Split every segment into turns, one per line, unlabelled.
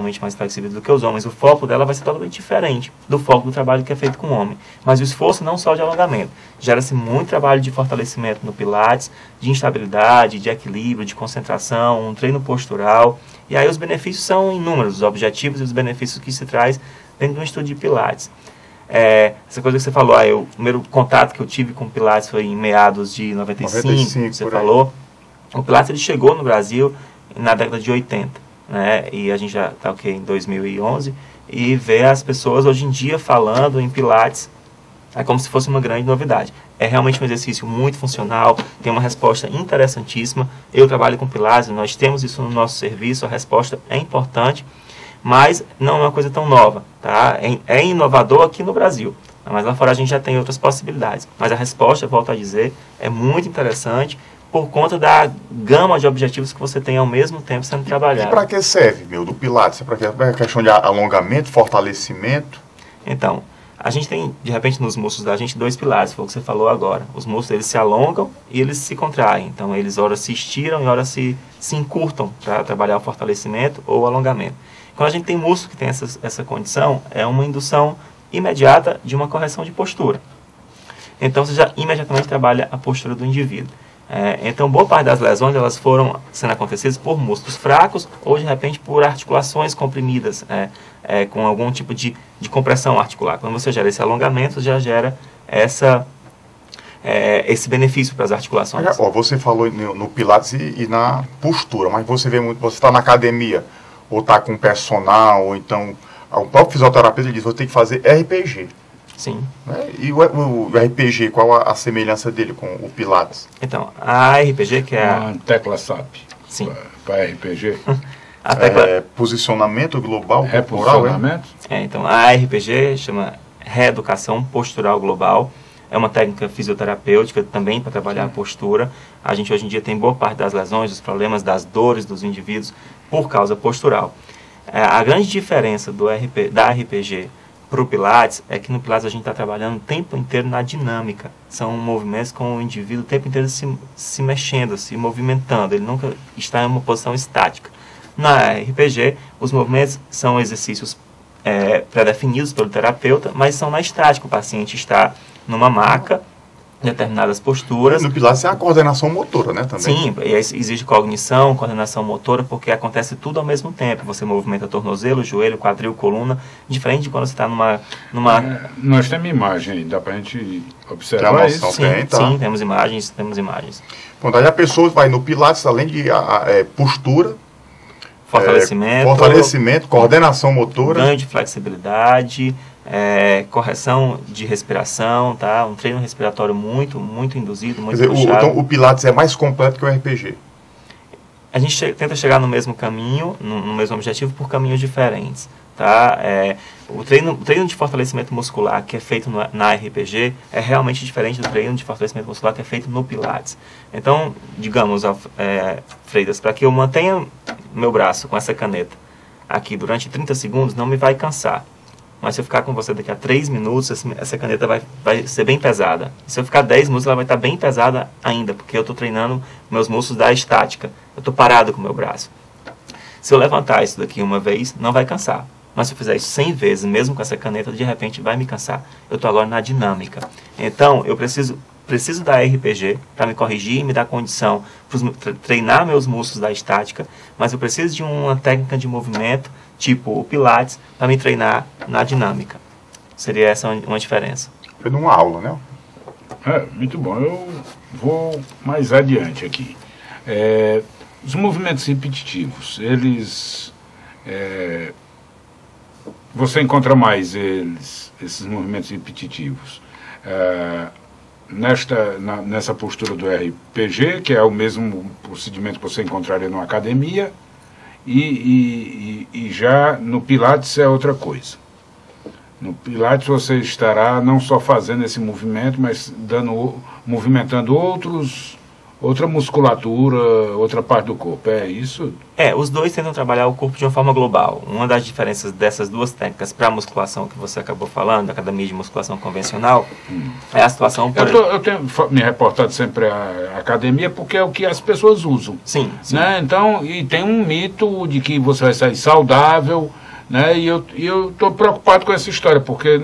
realmente mais flexíveis do que os homens, o foco dela vai ser totalmente diferente do foco do trabalho que é feito com o homem. Mas o esforço não só de alongamento. Gera-se muito trabalho de fortalecimento no Pilates, de instabilidade, de equilíbrio, de concentração, um treino postural. E aí os benefícios são inúmeros, os objetivos e os benefícios que se traz dentro de um estudo de Pilates. Essa coisa que você falou, o primeiro contato que eu tive com o Pilates foi em meados de 95 você falou. O Pilates ele chegou no Brasil na década de 80, né? E a gente já está em 2011, e vê as pessoas hoje em dia falando em Pilates como se fosse uma grande novidade. É realmente um exercício muito funcional, tem uma resposta interessantíssima. Eu trabalho com Pilates, nós temos isso no nosso serviço, a resposta é importante, mas não é uma coisa tão nova, tá? É inovador aqui no Brasil, mas lá fora a gente já tem outras possibilidades. Mas a resposta, volto a dizer, é muito interessante, por conta da gama de objetivos que você tem ao mesmo tempo sendo trabalhado.
E para que serve, do Pilates? Para questão de alongamento, fortalecimento? Então,
a gente tem, de repente, nos músculos da gente, 2 pilares, foi o que você falou agora. Os músculos, eles se alongam e eles se contraem. Então, eles ora se estiram e ora se encurtam para trabalhar o fortalecimento ou o alongamento. Quando a gente tem músculo que tem essa condição, é uma indução imediata de uma correção de postura. Então, você já imediatamente trabalha a postura do indivíduo. Então, boa parte das lesões elas foram sendo acontecidas por músculos fracos ou, de repente, por articulações comprimidas, com algum tipo de compressão articular. Quando você gera esse alongamento, já gera esse benefício para as articulações.
Você falou no Pilates e na postura, mas você vê muito, você está na academia, ou está com personal, ou então o próprio fisioterapeuta diz, você tem que fazer RPG.
Sim.
E o RPG, qual a semelhança dele com o Pilates?
Então, a RPG, que é
uma tecla SAP.
Sim.
Para RPG.
A tecla...
posicionamento global
corporal,
então, a RPG chama Reeducação Postural Global. É uma técnica fisioterapêutica também para trabalhar a postura. A gente hoje em dia tem boa parte das lesões, dos problemas, das dores dos indivíduos por causa postural. A grande diferença da RPG para o Pilates é que no Pilates a gente está trabalhando o tempo inteiro na dinâmica. São movimentos com o indivíduo o tempo inteiro se mexendo, se movimentando. Ele nunca está em uma posição estática. Na RPG, os movimentos são exercícios pré-definidos pelo terapeuta, mas são na estática. O paciente está numa maca, determinadas posturas.
No Pilates é a coordenação motora, né? Também.
Sim, e existe cognição, coordenação motora, porque acontece tudo ao mesmo tempo. Você movimenta tornozelo, joelho, quadril, coluna, diferente de quando você está numa...
Nós temos imagem aí, dá para a gente observar isso?
Sim, temos imagens.
Bom, daí a pessoa vai no Pilates, além de postura,
fortalecimento,
coordenação motora,
ganho de flexibilidade, correção de respiração, tá? Um treino respiratório muito induzido, muito puxado.
Então o Pilates é mais completo que o RPG?
A gente tenta chegar no mesmo caminho, no mesmo objetivo, por caminhos diferentes, tá? O treino de fortalecimento muscular que é feito na RPG é realmente diferente do treino de fortalecimento muscular que é feito no Pilates. Então, digamos, Freitas, para que eu mantenha meu braço com essa caneta aqui durante 30 segundos, não me vai cansar. Mas se eu ficar com você daqui a 3 minutos, essa caneta vai ser bem pesada. E se eu ficar 10 minutos, ela vai estar bem pesada ainda, porque eu estou treinando meus músculos da estática. Eu estou parado com o meu braço. Se eu levantar isso daqui uma vez, não vai cansar. Mas se eu fizer isso 100 vezes, mesmo com essa caneta, de repente vai me cansar. Eu estou agora na dinâmica. Então, eu preciso da RPG para me corrigir e me dar condição para treinar meus músculos da estática, mas eu preciso de uma técnica de movimento, tipo o Pilates, para me treinar na dinâmica. Seria essa uma diferença.
Foi numa aula, né?
Muito bom. Eu vou mais adiante aqui. Os movimentos repetitivos, eles... você encontra mais esses movimentos repetitivos nessa postura do RPG, que é o mesmo procedimento que você encontraria numa academia, e já no Pilates é outra coisa. No Pilates você estará não só fazendo esse movimento, mas movimentando outra musculatura, outra parte do corpo, é isso?
Os dois tentam trabalhar o corpo de uma forma global. Uma das diferenças dessas duas técnicas para a musculação que você acabou falando, da academia de musculação convencional, é a situação...
Eu tenho me reportado sempre à academia porque é o que as pessoas usam.
Sim.
Né? Então, e tem um mito de que você vai sair saudável né? E eu estou preocupado com essa história, porque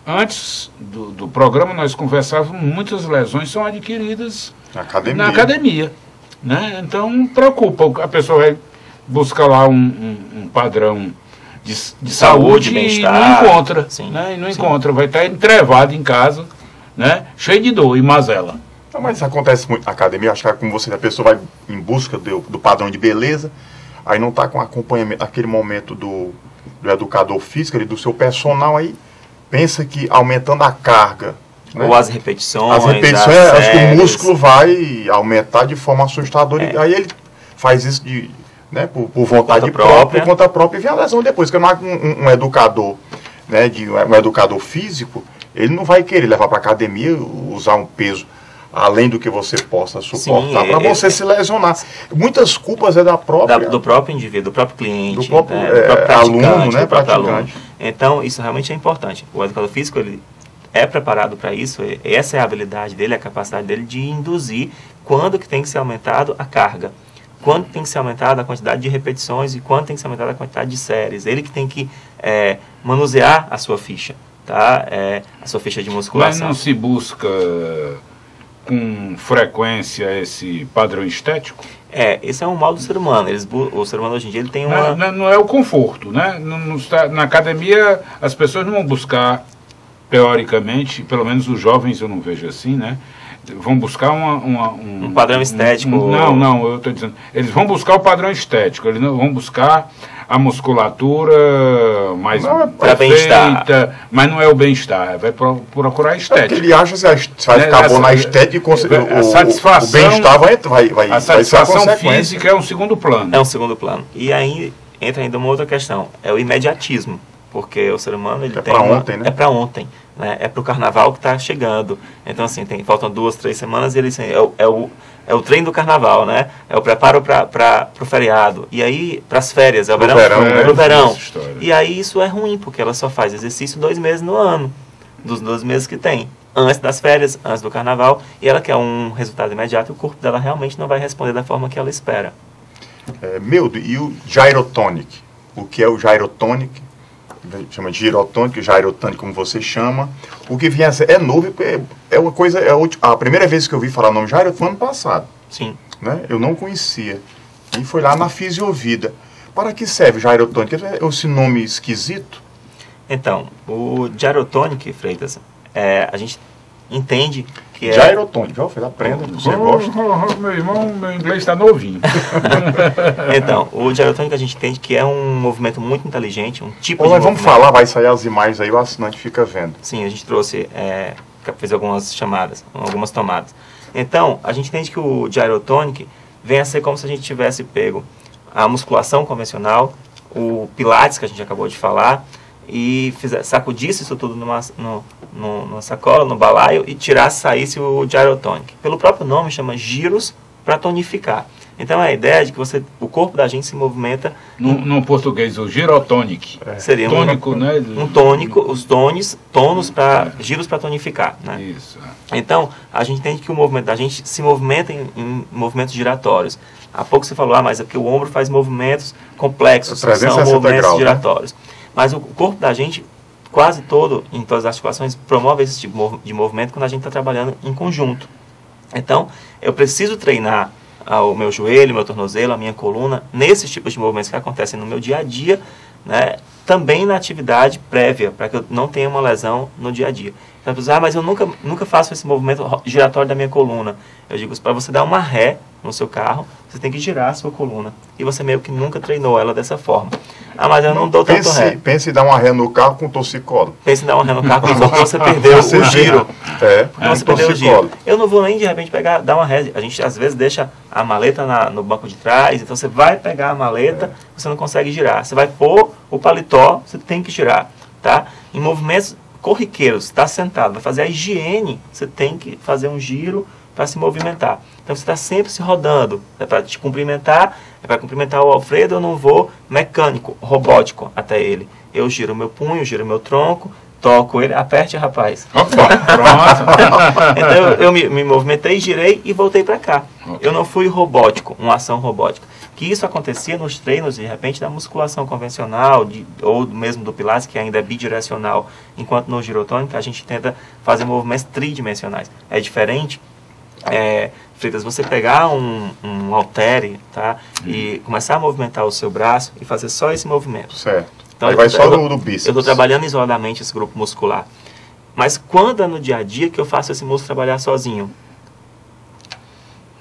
antes do programa nós conversávamos, muitas lesões são adquiridas na academia, né? Então preocupa, a pessoa vai buscar lá um padrão de saúde e não encontra, né? E não encontra, vai estar entrevado em casa, né? Cheio de dor e mazela.
Não, mas isso acontece muito na academia, acho que é como você, a pessoa vai em busca do padrão de beleza, aí não está com acompanhamento naquele momento do educador físico, do seu personal, aí pensa que aumentando a carga, né?
Ou as repetições,
acho que o músculo vai aumentar de forma assustadora, e aí ele faz isso né, por vontade própria, por conta própria, e vem a lesão depois, porque um educador, né, um educador físico, ele não vai querer levar para a academia, usar um peso além do que você possa suportar, para você se lesionar. Muitas culpas é do próprio indivíduo,
do próprio cliente,
do próprio, aluno, né, praticante.
Então, isso realmente é importante. O educador físico, ele é preparado para isso, essa é a habilidade dele, a capacidade dele de induzir quando que tem que ser aumentado a carga, quando tem que ser aumentada a quantidade de repetições e quando tem que ser aumentada a quantidade de séries. Ele que tem que manusear a sua ficha, tá? A sua ficha de musculação.
Mas não se busca com frequência esse padrão estético?
Esse é um mal do ser humano. O ser humano hoje em dia ele tem uma...
Não é o conforto, né? Na academia as pessoas não vão buscar, teoricamente, pelo menos os jovens eu não vejo assim, né? Vão buscar um
padrão estético.
Não, eu estou dizendo. Eles vão buscar o padrão estético, eles não vão buscar a musculatura mais perfeita, mas não é o bem-estar, vai procurar a estética.
Ele acha que se vai ficar bom na estética, o bem-estar vai
a satisfação física é um segundo plano.
É um segundo plano. E aí entra ainda uma outra questão, é o imediatismo. Porque o ser humano ele tem
ontem, né?
É para ontem, né? É para o carnaval que está chegando. Então assim, faltam 2, 3 semanas e ele assim, é o treino do carnaval, né? É o preparo para o feriado. E aí, para as férias, é o verão. E aí isso é ruim, porque ela só faz exercício 2 meses no ano, dos 12 meses que tem. Antes das férias, antes do carnaval, e ela quer um resultado imediato e o corpo dela realmente não vai responder da forma que ela espera.
Mildo, e o gyrotonic? O que é o gyrotonic? Chama de girotônico, gyrotônico, como você chama. O que vinha é novo, é uma coisa, a primeira vez que eu vi falar o nome gyrotônico foi ano passado.
Sim.
Né? Eu não conhecia. E foi lá na Fisiovida. Para que serve gyrotônico? É esse nome esquisito?
Então, o gyrotônico, Freitas, a gente entende que
gyrotônico, aprenda, você gosta.
Meu irmão, meu inglês está novinho.
Então, o gyrotônico a gente entende que é um movimento muito inteligente, um tipo de
movimento. Vamos falar, vai sair as imagens aí, o assinante fica vendo.
Sim, a gente trouxe, fez algumas chamadas, algumas tomadas. Então, a gente entende que o gyrotônico vem a ser como se a gente tivesse pego a musculação convencional, o pilates que a gente acabou de falar, e sacudisse isso tudo numa sacola, no balaio, e saísse o gyrotônico. Pelo próprio nome, chama giros para tonificar. Então, a ideia é de que o corpo da gente se movimenta...
No português, o girotônico.
Seria
tônico, né?
Um tônico, os tônus para giros para tonificar. Né?
Isso.
Então, a gente entende que o movimento da gente se movimenta em movimentos giratórios. Há pouco você falou, mas é porque o ombro faz movimentos complexos, são movimentos graus, giratórios. Né? Mas o corpo da gente, quase todo, em todas as articulações, promove esse tipo de movimento quando a gente está trabalhando em conjunto. Então, eu preciso treinar o meu joelho, meu tornozelo, a minha coluna, nesses tipos de movimentos que acontecem no meu dia a dia, né? Também na atividade prévia, para que eu não tenha uma lesão no dia a dia. Então, mas eu nunca faço esse movimento giratório da minha coluna. Eu digo, para você dar uma ré no seu carro, você tem que girar a sua coluna. E você meio que nunca treinou ela dessa forma. Mas eu não dou tanto ré.
Pense em dar uma ré no carro com torcicolo.
Pense em dar uma ré no carro com torcicolo, você perdeu o giro. Você perdeu o giro. Eu não vou nem de repente dar uma ré. A gente às vezes deixa a maleta no banco de trás, então você vai pegar a maleta, você não consegue girar. Você vai pôr o paletó, você tem que girar. Tá? Em movimentos corriqueiros, está sentado, vai fazer a higiene, você tem que fazer um giro para se movimentar. Então você está sempre se rodando. É para te cumprimentar, é para cumprimentar o Alfredo, eu não vou mecânico, robótico até ele. Eu giro meu punho, giro meu tronco, toco ele, aperte, rapaz.
Opa, pronto.
Então eu me movimentei, girei e voltei para cá. Eu não fui robótico, uma ação robótica. Que isso acontecia nos treinos, de repente, da musculação convencional, ou mesmo do Pilates, que ainda é bidirecional, enquanto no girotônico a gente tenta fazer movimentos tridimensionais. É diferente, Freitas, você pegar um haltere, tá, e começar a movimentar o seu braço e fazer só esse movimento.
Certo.
Então,
aí vai só do bíceps. Eu
estou trabalhando isoladamente esse grupo muscular. Mas quando é no dia a dia que eu faço esse músculo trabalhar sozinho?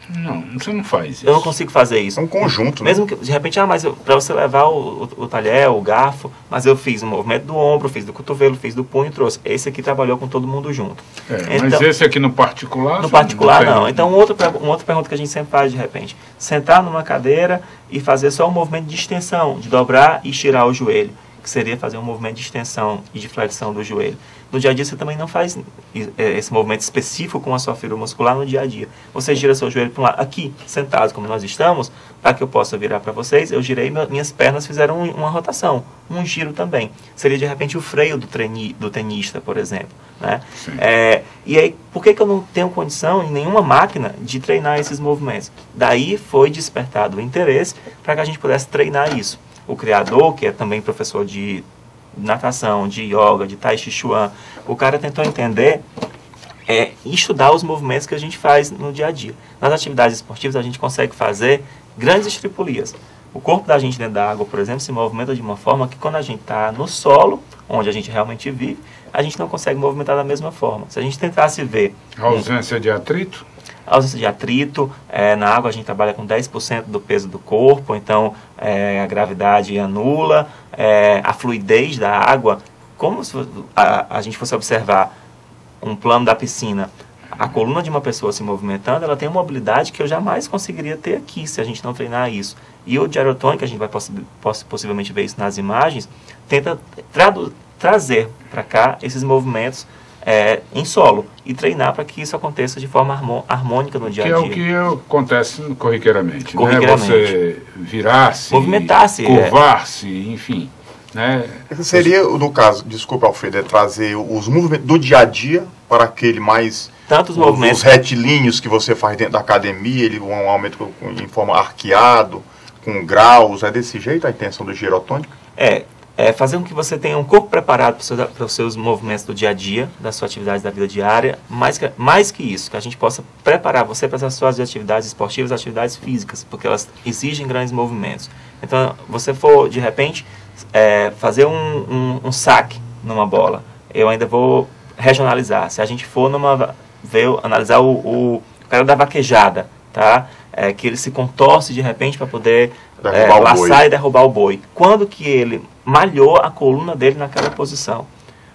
Não, você não faz isso.
Eu não consigo fazer isso.
É um conjunto,
Mesmo
né?
que, de repente, mas para você levar o talher, o garfo, mas eu fiz um movimento do ombro, fiz do cotovelo, fiz do punho e trouxe. Esse aqui trabalhou com todo mundo junto.
Então, mas esse aqui no particular?
No particular, não. Então, uma outra pergunta que a gente sempre faz, de repente. Sentar numa cadeira e fazer só um movimento de extensão, de dobrar e estirar o joelho, que seria fazer um movimento de extensão e de flexão do joelho. No dia a dia você também não faz esse movimento específico com a sua fibra muscular no dia a dia. Você gira seu joelho para um lado, aqui, sentados como nós estamos, para que eu possa virar para vocês, eu girei, minhas pernas fizeram uma rotação, um giro também. Seria de repente o freio do tenista, por exemplo. Né? E aí, por que eu não tenho condição em nenhuma máquina de treinar esses movimentos? Daí foi despertado o interesse para que a gente pudesse treinar isso. O criador, que é também professor de natação, de yoga, de tai chi chuan, o cara tentou entender e estudar os movimentos que a gente faz no dia a dia. Nas atividades esportivas a gente consegue fazer grandes estripulias. O corpo da gente dentro da água, por exemplo, se movimenta de uma forma que quando a gente está no solo, onde a gente realmente vive, a gente não consegue movimentar da mesma forma. Se a gente tentasse ver...
A ausência de atrito?
A ausência de atrito, na água a gente trabalha com 10% do peso do corpo, então a gravidade anula, a fluidez da água, como se a gente fosse observar um plano da piscina, a coluna de uma pessoa se movimentando, ela tem uma mobilidade que eu jamais conseguiria ter aqui se a gente não treinar isso. E o gyrotonic, a gente vai possivelmente ver isso nas imagens, tenta trazer para cá esses movimentos em solo e treinar para que isso aconteça de forma harmônica no dia a dia.
Que é o que acontece corriqueiramente. Né? Você virar-se,
movimentar-se,
curvar-se, enfim. Né?
Esse seria, no caso, desculpa, Alfredo, trazer os movimentos do dia a dia para aquele mais...
Tanto os movimentos...
Os retilíneos que você faz dentro da academia, ele um aumento em forma arqueado, com graus, é desse jeito a intenção do girotônico?
Fazer com que você tenha um corpo preparado para os seus movimentos do dia a dia, das suas atividades da vida diária, mais que isso, que a gente possa preparar você para as suas atividades esportivas, atividades físicas, porque elas exigem grandes movimentos. Então, você for, de repente, fazer um saque numa bola, eu ainda vou regionalizar. Se a gente for analisar o cara da vaquejada, tá? Que ele se contorce de repente para poder laçar e derrubar o boi. Quando que ele malhou a coluna dele naquela posição?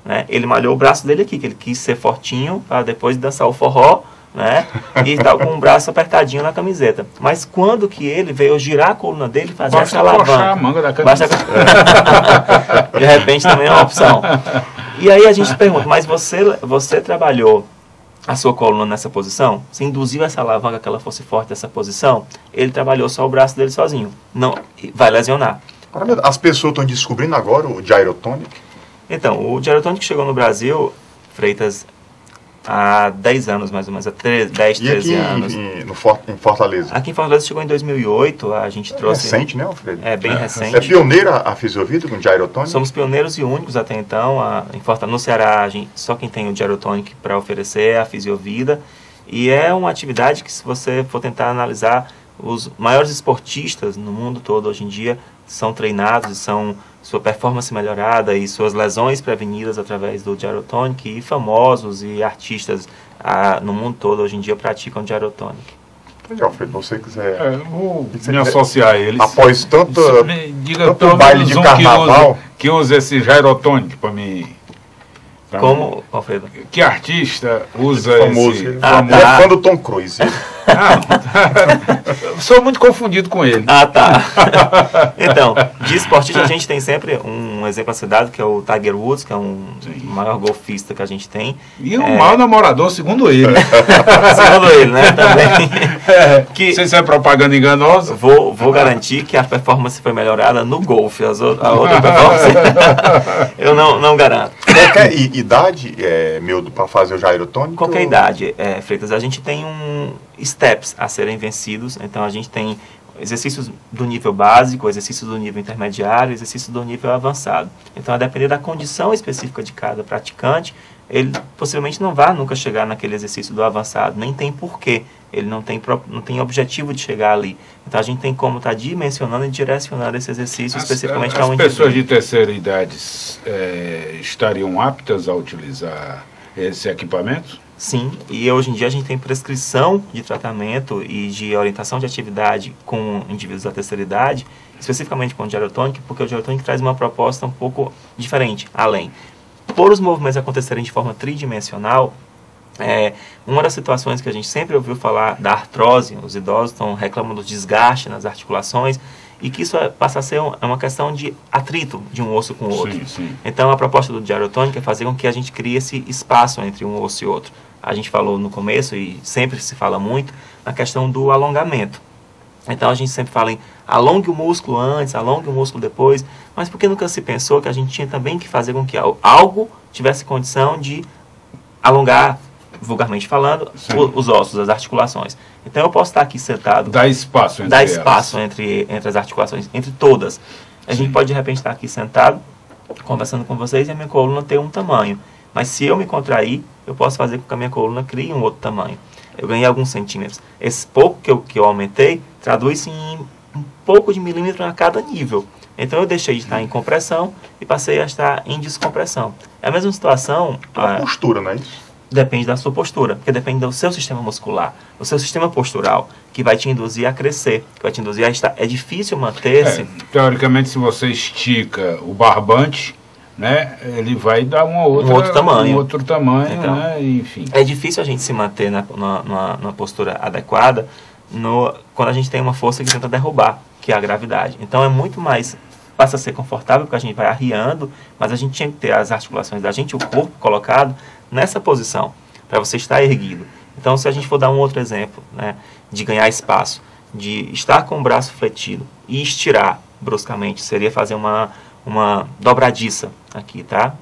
Né? Ele malhou o braço dele aqui, que ele quis ser fortinho para depois dançar o forró, né? E tal, com o braço apertadinho na camiseta. Mas quando que ele veio girar a coluna dele e fazer essa alavanca?
A manga da camiseta.
De repente também é uma opção. E aí a gente pergunta, mas você trabalhou a sua coluna nessa posição? Você induziu essa alavanca que ela fosse forte nessa posição? Ele trabalhou só o braço dele sozinho. Não, vai lesionar.
As pessoas estão descobrindo agora o gyrotonic?
Então, o gyrotonic chegou no Brasil, Freitas, há 10 anos mais ou menos, há 10, 13 anos.
Em Fortaleza?
Aqui em Fortaleza chegou em 2008, a gente trouxe...
recente, né, Alfredo?
É bem recente.
É pioneira a Fisiovida com gyrotonic?
Somos pioneiros e únicos até então. Em Fortaleza, no Ceará, só quem tem o gyrotonic para oferecer é a Fisiovida. E é uma atividade que, se você for tentar analisar, os maiores esportistas no mundo todo hoje em dia são treinados e sua performance melhorada e suas lesões prevenidas através do gyrotonic, e famosos e artistas no mundo todo hoje em dia praticam gyrotonic.
Legal, Alfredo, você quiser...
vou me associar a eles.
Após tanto baile de carnaval...
Que usa esse gyrotonic para mim...
Como, Alfredo?
Que artista usa
famoso,
esse...
Ele é fã do Tom Cruise.
Sou muito confundido com ele.
Tá. Então, de esportista a gente tem sempre um exemplo a ser dado, que é o Tiger Woods, que é o maior golfista que a gente tem.
E o maior namorador, segundo ele.
Segundo ele, né? Também.
Se isso é propaganda enganosa.
Vou garantir que a performance foi melhorada no golfe. A outra performance eu não garanto.
Qualquer idade, Mildo, para fazer o gyrotônico?
Qualquer idade, Freitas. A gente tem steps a serem vencidos. Então a gente tem exercícios do nível básico, exercícios do nível intermediário, exercícios do nível avançado. Então, a depender da condição específica de cada praticante, ele possivelmente não vai nunca chegar naquele exercício do avançado, nem tem porquê, ele não tem objetivo de chegar ali. Então, a gente tem como estar dimensionando e direcionando esse exercício especificamente para um indivíduo.
As pessoas de terceira idade estariam aptas a utilizar esse equipamento?
Sim, e hoje em dia a gente tem prescrição de tratamento e de orientação de atividade com indivíduos da terceira idade, especificamente com o gyrotonic, porque o gyrotonic traz uma proposta um pouco diferente, além. Por os movimentos acontecerem de forma tridimensional, uma das situações que a gente sempre ouviu falar da artrose, os idosos estão reclamando do desgaste nas articulações, e que isso passa a ser uma questão de atrito de um osso com o outro.
Sim, sim.
Então, a proposta do gyrotonic é fazer com que a gente crie esse espaço entre um osso e outro. A gente falou no começo, e sempre se fala muito, na questão do alongamento. Então, a gente sempre fala em alongue o músculo antes, alongue o músculo depois, mas por que nunca se pensou que a gente tinha também que fazer com que algo tivesse condição de alongar, vulgarmente falando, os ossos, as articulações. Então, eu posso estar aqui sentado...
Dá espaço
entre as articulações, entre todas. A gente pode, de repente, estar aqui sentado, conversando com vocês, e a minha coluna ter um tamanho. Mas se eu me contrair, eu posso fazer com que a minha coluna crie um outro tamanho. Eu ganhei alguns centímetros. Esse pouco que eu aumentei, traduz-se em um pouco de milímetro a cada nível. Então, eu deixei de estar em compressão e passei a estar em descompressão. É a mesma situação...
A postura, não é isso?
Depende da sua postura, porque depende do seu sistema muscular, do seu sistema postural, que vai te induzir a crescer, que vai te induzir a estar... É difícil manter-se...
Teoricamente, se você estica o barbante, né, ele vai dar um outro tamanho,
então,
né, enfim.
É difícil a gente se manter na postura adequada quando a gente tem uma força que tenta derrubar, que é a gravidade. Então, é muito mais... Passa a ser confortável, porque a gente vai arriando, mas a gente tinha que ter as articulações da gente, o corpo colocado nessa posição, para você estar erguido. Então, se a gente for dar um outro exemplo, né, de ganhar espaço, de estar com o braço fletido e estirar bruscamente, seria fazer uma dobradiça aqui, tá?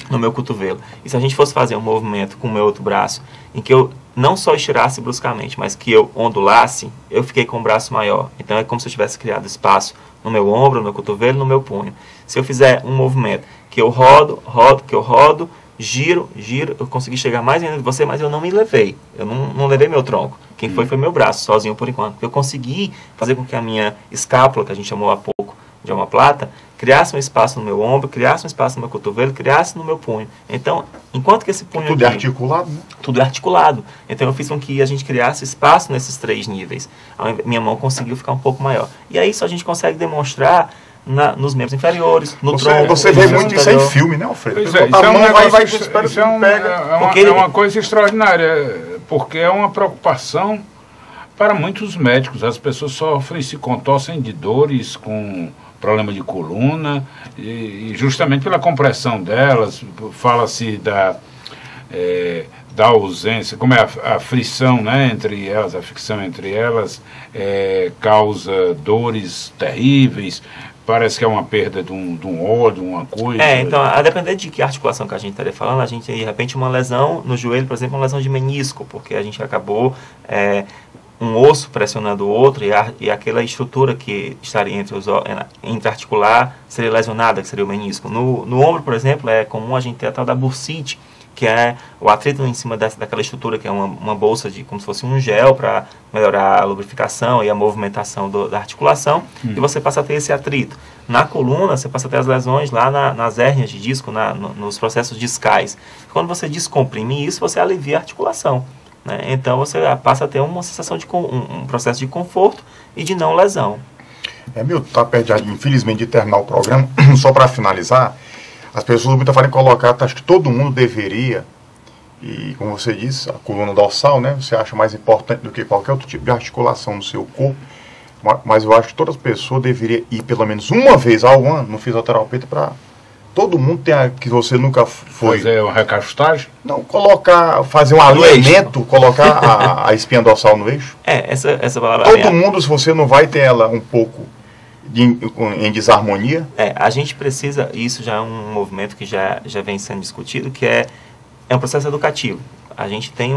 No meu cotovelo. E se a gente fosse fazer um movimento com o meu outro braço, em que eu não só estirasse bruscamente, mas que eu ondulasse, eu fiquei com o braço maior. Então, é como se eu tivesse criado espaço no meu ombro, no meu cotovelo, no meu punho. Se eu fizer um movimento que eu rodo, giro, eu consegui chegar mais ainda de você, mas eu não me levei. Eu não levei meu tronco. Quem foi meu braço, sozinho por enquanto. Eu consegui fazer com que a minha escápula, que a gente chamou há pouco de omoplata, criasse um espaço no meu ombro, criasse um espaço no meu cotovelo, criasse no meu punho. Então, enquanto que esse punho...
Tudo é articulado, né?
Tudo é articulado. Então, eu fiz com que a gente criasse espaço nesses 3 níveis. Minha mão conseguiu ficar um pouco maior. E aí, isso a gente consegue demonstrar nos membros inferiores, no tronco.
Você vê muito isso em filme, né, Alfredo?
Pois é, isso é uma coisa extraordinária, porque é uma preocupação para muitos médicos. As pessoas sofrem, se contorcem de dores com problema de coluna, e justamente pela compressão delas, fala-se da ausência, como é a frição, né, entre elas, a fricção entre elas causa dores terríveis. Parece que é uma perda de um óleo, uma coisa.
Então, a depender de que articulação que a gente estaria falando, a gente tem, de repente, uma lesão no joelho, por exemplo, uma lesão de menisco, porque a gente acabou um osso pressionando o outro e aquela estrutura que estaria entre articular seria lesionada, que seria o menisco. No ombro, por exemplo, é comum a gente ter a tal da bursite, que é o atrito em cima daquela estrutura, que é uma bolsa como se fosse um gel para melhorar a lubrificação e a movimentação da articulação, e você passa a ter esse atrito. Na coluna, você passa a ter as lesões lá nas hérnias de disco, nos processos discais. Quando você descomprime isso, você alivia a articulação, né? Então, você passa a ter uma sensação de um processo de conforto e de não lesão.
Milton, está perto, infelizmente, de terminar o programa. Só para finalizar, as pessoas muitas falam em colocar, acho que todo mundo deveria, e como você disse, a coluna dorsal, né, você acha mais importante do que qualquer outro tipo de articulação no seu corpo, mas eu acho que todas as pessoas deveriam ir pelo menos uma vez ao ano no fisioterapeuta para todo mundo que você nunca foi.
Fazer uma recastagem?
Não, fazer um alinhamento, colocar a espinha dorsal no eixo.
Essa palavra...
Todo mundo, se você não vai ter ela um pouco em desarmonia.
A gente precisa, isso já é um movimento que já vem sendo discutido, que é um processo educativo. A gente tem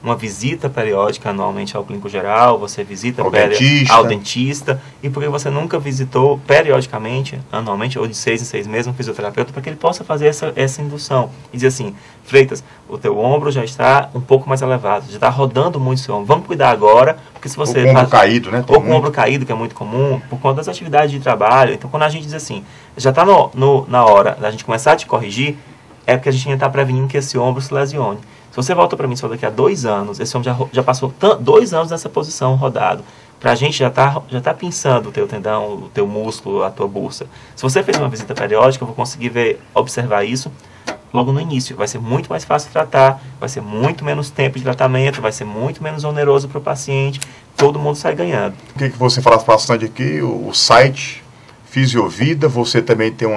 uma visita periódica anualmente ao clínico geral, você visita
ao
dentista, e porque você nunca visitou periodicamente, anualmente, ou de 6 em 6 meses, um fisioterapeuta, para que ele possa fazer essa indução. E dizer assim, Freitas, o teu ombro já está um pouco mais elevado, já está rodando muito o seu ombro, vamos cuidar agora, porque se você...
Ou com o ombro caído, né?
Ou com o ombro caído, que é muito comum, por conta das atividades de trabalho. Então, quando a gente diz assim, já está na hora da gente começar a te corrigir, é porque a gente ainda está prevenindo que esse ombro se lesione. Se você volta para mim só daqui a 2 anos, esse homem já passou 2 anos nessa posição rodado. Para a gente já tá pinçando o teu tendão, o teu músculo, a tua bursa. Se você fez uma visita periódica, eu vou conseguir observar isso logo no início. Vai ser muito mais fácil tratar, vai ser muito menos tempo de tratamento, vai ser muito menos oneroso para o paciente. Todo mundo sai ganhando.
O que você fala bastante aqui, o site Fisiovida, você também tem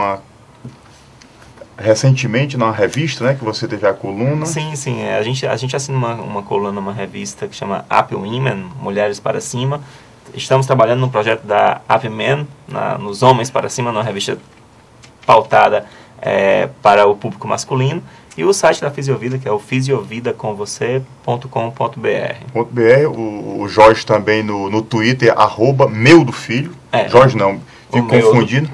recentemente numa revista, né, que você teve a coluna.
Sim. A gente assina uma coluna numa revista que chama Up Women, Mulheres para Cima. Estamos trabalhando no projeto da Up Men, nos Homens para Cima, numa revista pautada para o público masculino. E o site da Fisiovida, que é o fisiovidacomvocê.com.br.
O Jorge também no Twitter, @meudofilho. Jorge não, fico confundindo.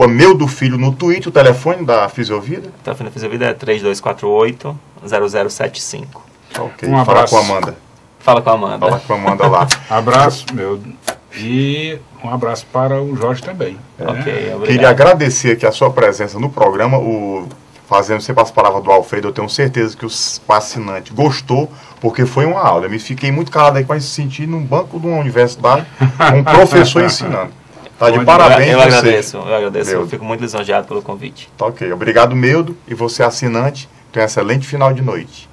@meu do filho no Twitter, o telefone da Fisiovida.
O telefone da Fisiovida é 3248-0075.
Ok, fala com a Amanda.
Fala com a Amanda.
Fala com a Amanda lá.
Abraço, meu. E um abraço para o Jorge também.
Ok, obrigado.
Queria agradecer aqui a sua presença no programa, fazendo sempre as palavras do Alfredo. Eu tenho certeza que o assinante gostou, porque foi uma aula. Eu me fiquei muito calado aí, mas me senti num banco de uma universidade, com um professor ensinando. Tá de parabéns.
Eu agradeço. Eu fico muito lisonjeado pelo convite.
Tá ok. Obrigado, Meudo. E você, assinante, tenha um excelente final de noite.